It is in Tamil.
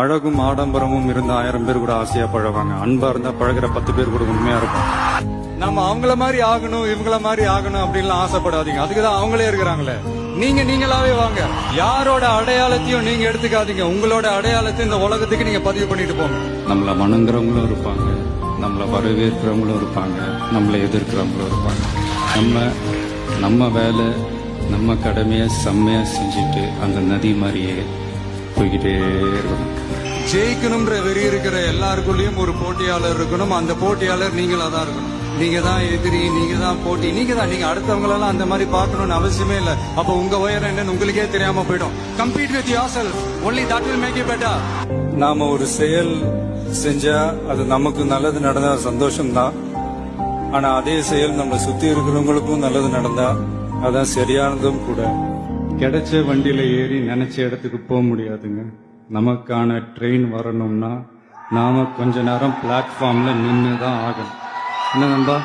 அழகும் ஆடம்பரமும் இருந்த 1000 பேர் கூட ஆசையா பழவாங்க. அன்பா இருந்தா பழகிற 10 பேர் கூட உண்மையா இருக்கும். நம்ம அவங்கள மாதிரி ஆகணும் இவங்கள மாதிரி ஆகணும் அப்படின்லாம் ஆசைப்படாதீங்க. அதுக்குதான் அவங்களே இருக்கிறாங்களே. நீங்களாவே வாங்க. யாரோட அடையாளத்தையும் நீங்க எடுத்துக்காதீங்க. உங்களோட அடையாளத்தை இந்த உலகத்துக்கு நீங்க பதிவு பண்ணிட்டு போங்க. நம்மள வணங்குறவங்களும் இருப்பாங்க, நம்மள வரவேற்கிறவங்களும் இருப்பாங்க, நம்மளை எதிர்க்கிறவங்களும் இருப்பாங்க. நம்ம வேலை நம்ம கடமையை செம்மையா செஞ்சுட்டு அந்த நதி மாதிரியே போய்கிட்டே இருக்கணும். ஜெயிக்கணும்ன்ற வெறி இருக்கிற எல்லாருக்குள்ளயும் ஒரு போட்டியாளர் இருக்கணும். அந்த போட்டியாளர் நீங்களா தான் இருக்கணும். நீங்க தான் எதிரி, நீங்க தான் போட்டி, நீங்க அடுத்தவங்களெல்லாம் அந்த மாதிரி பார்க்கணும்னு அவசியமே இல்லை. அப்ப உங்க உயரம் என்னன்னு உங்களுக்கே தெரியாம போயிடும். Compete with yourself, only that will make you better. நாம ஒரு செயல் செஞ்சா அது நமக்கு நல்லது நடந்தா சந்தோஷம்தான். ஆனா அதே செயல் நம்ம சுத்தி இருக்கிறவங்களுக்கும் நல்லது நடந்தா அதான் சரியானதும் கூட. கிடைச்ச வண்டியில ஏறி நினைச்ச இடத்துக்கு போக முடியாதுங்க. நமக்கான ட்ரெயின் வரணும்னா நாம கொஞ்ச நேரம் பிளாட்ஃபார்ம்ல நின்று தான் ஆகணும். என்ன நண்பா?